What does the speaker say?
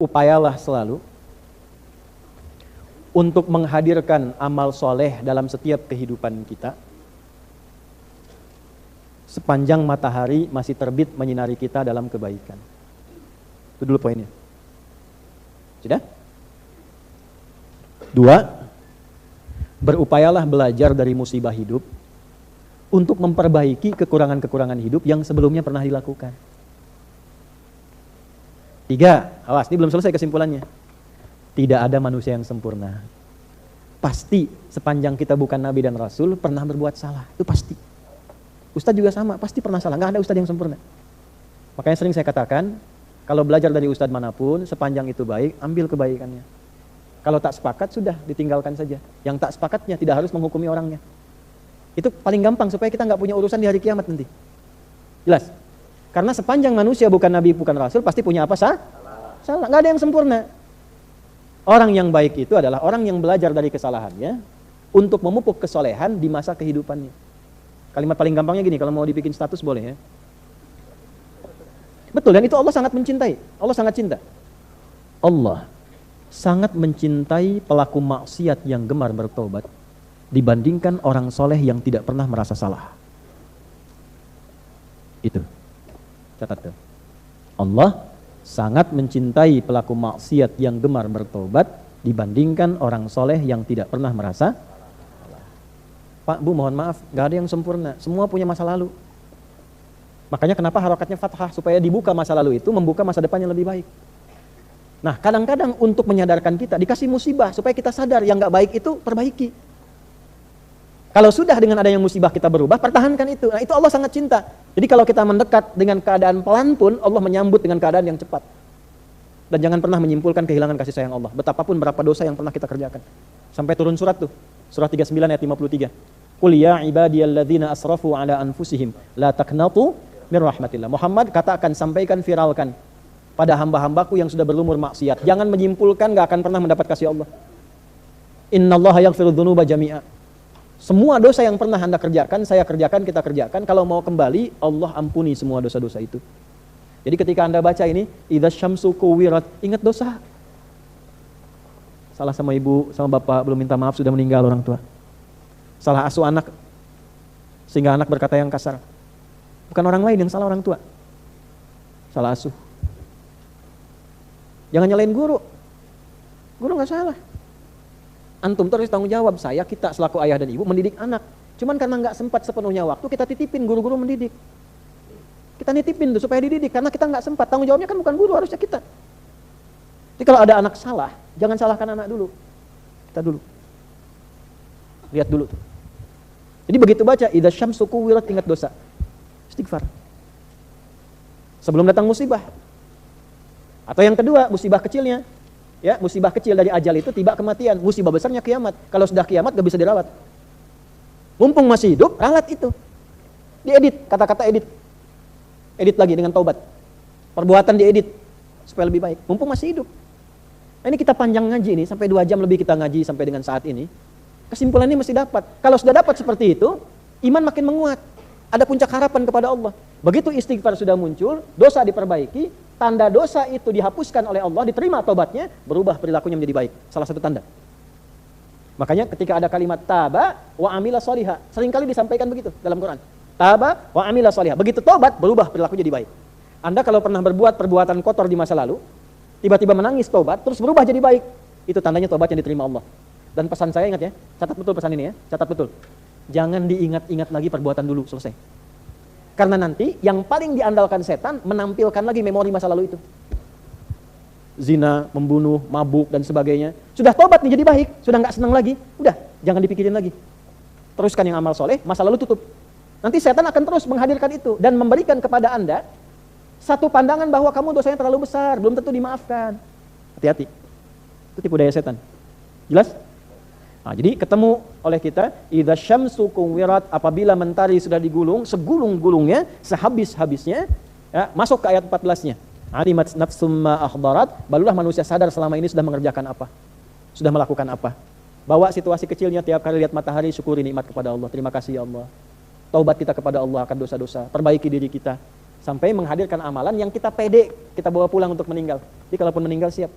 upayalah selalu untuk menghadirkan amal soleh dalam setiap kehidupan kita sepanjang matahari masih terbit menyinari kita dalam kebaikan. Itu dulu poinnya. Sudah? 2, berupayalah belajar dari musibah hidup untuk memperbaiki kekurangan-kekurangan hidup yang sebelumnya pernah dilakukan. 3, awas, ini belum selesai kesimpulannya. Tidak ada manusia yang sempurna. Pasti sepanjang kita bukan nabi dan rasul pernah berbuat salah, itu pasti. Ustadz juga sama, pasti pernah salah, nggak ada ustadz yang sempurna. Makanya sering saya katakan, kalau belajar dari ustadz manapun, sepanjang itu baik, ambil kebaikannya. Kalau tak sepakat, sudah ditinggalkan saja. Yang tak sepakatnya tidak harus menghukumi orangnya. Itu paling gampang supaya kita nggak punya urusan di hari kiamat nanti. Jelas? Karena sepanjang manusia bukan nabi, bukan rasul, pasti punya apa? Salah. Nggak ada yang sempurna. Orang yang baik itu adalah orang yang belajar dari kesalahannya untuk memupuk kesolehan di masa kehidupannya. Kalimat paling gampangnya gini, kalau mau dibikin status boleh ya. Betul, dan itu Allah sangat mencintai. Allah sangat cinta. Allah sangat mencintai pelaku maksiat yang gemar bertobat dibandingkan orang soleh yang tidak pernah merasa salah. Itu. Catat tuh. Allah sangat mencintai pelaku maksiat yang gemar bertobat dibandingkan orang soleh yang tidak pernah merasa salah. Pak, Bu, mohon maaf, gak ada yang sempurna. Semua punya masa lalu. Makanya kenapa harokatnya fathah, supaya dibuka masa lalu itu, membuka masa depan yang lebih baik. Nah, kadang-kadang untuk menyadarkan kita, dikasih musibah supaya kita sadar yang gak baik itu perbaiki. Kalau sudah dengan adanya musibah kita berubah, pertahankan itu. Nah, itu Allah sangat cinta. Jadi kalau kita mendekat dengan keadaan pelan pun, Allah menyambut dengan keadaan yang cepat. Dan jangan pernah menyimpulkan kehilangan kasih sayang Allah. Betapapun berapa dosa yang pernah kita kerjakan. Sampai turun surat tuh. Surat 39 ayat 53. Qul ya ibadiyalladzina asrafu ala anfusihim la taqnatu min rahmatillah. Muhammad, katakan, sampaikan, viralkan pada hamba-hambaku yang sudah berlumur maksiat. Jangan menyimpulkan gak akan pernah mendapat kasih Allah. Innallaha yaghfiru dzunuba jami'a. Semua dosa yang pernah Anda kerjakan, saya kerjakan, kita kerjakan. Kalau mau kembali, Allah ampuni semua dosa-dosa itu. Jadi ketika Anda baca ini, idza syamsu kuwirat, ingat dosa. Salah sama ibu, sama bapak, belum minta maaf, sudah meninggal orang tua. Salah asuh anak, sehingga anak berkata yang kasar. Bukan orang lain yang salah, orang tua. Salah asuh. Jangan nyalain guru. Guru gak salah. Antum terus tanggung jawab, saya, kita selaku ayah dan ibu mendidik anak. Cuman karena nggak sempat sepenuhnya waktu, kita titipin guru-guru mendidik. Kita nitipin tuh supaya dididik, karena kita nggak sempat. Tanggung jawabnya kan bukan guru, harusnya kita. Jadi kalau ada anak salah, jangan salahkan anak dulu. Kita dulu. Lihat dulu tuh. Jadi begitu baca, idza syamsu kuwirat, ingat dosa. Istighfar. Sebelum datang musibah. Atau yang kedua, musibah kecilnya. Ya, musibah kecil dari ajal itu tiba kematian, musibah besarnya kiamat. Kalau sudah kiamat gak bisa dirawat. Mumpung masih hidup, ralat itu. Diedit, kata-kata edit. Edit lagi dengan taubat. Perbuatan diedit supaya lebih baik. Mumpung masih hidup. Nah, ini kita panjang ngaji ini, sampai 2 jam lebih kita ngaji sampai dengan saat ini. Kesimpulannya masih dapat. Kalau sudah dapat seperti itu, iman makin menguat. Ada puncak harapan kepada Allah. Begitu istighfar sudah muncul, dosa diperbaiki, tanda dosa itu dihapuskan oleh Allah, diterima tobatnya, berubah perilakunya menjadi baik. Salah satu tanda. Makanya ketika ada kalimat taba wa amila sholiha, seringkali disampaikan begitu dalam Quran. Taba wa amila sholiha. Begitu tobat, berubah perilakunya jadi baik. Anda kalau pernah berbuat perbuatan kotor di masa lalu, tiba-tiba menangis tobat, terus berubah jadi baik, itu tandanya tobat yang diterima Allah. Dan pesan saya, ingat ya, catat betul pesan ini ya, catat betul. Jangan diingat-ingat lagi perbuatan dulu, selesai. Karena nanti yang paling diandalkan setan menampilkan lagi memori masa lalu itu. Zina, membunuh, mabuk dan sebagainya. Sudah tobat nih jadi baik, sudah nggak senang lagi, udah jangan dipikirin lagi. Teruskan yang amal soleh, masa lalu tutup. Nanti setan akan terus menghadirkan itu dan memberikan kepada Anda satu pandangan bahwa kamu dosanya terlalu besar, belum tentu dimaafkan. Hati-hati. Itu tipu daya setan. Jelas? Nah, jadi ketemu oleh kita, idza syamsu kuwirat, apabila mentari sudah digulung, segulung-gulungnya, sehabis-habisnya, ya, masuk ke ayat 14-nya. Alimat nafsum ma akhdarat, barulah manusia sadar selama ini sudah mengerjakan apa, sudah melakukan apa. Bawa situasi kecilnya, tiap kali lihat matahari syukuri nikmat kepada Allah, terima kasih ya Allah. Taubat kita kepada Allah akan dosa-dosa, perbaiki diri kita sampai menghadirkan amalan yang kita pede kita bawa pulang untuk meninggal. Jadi kalaupun meninggal siap.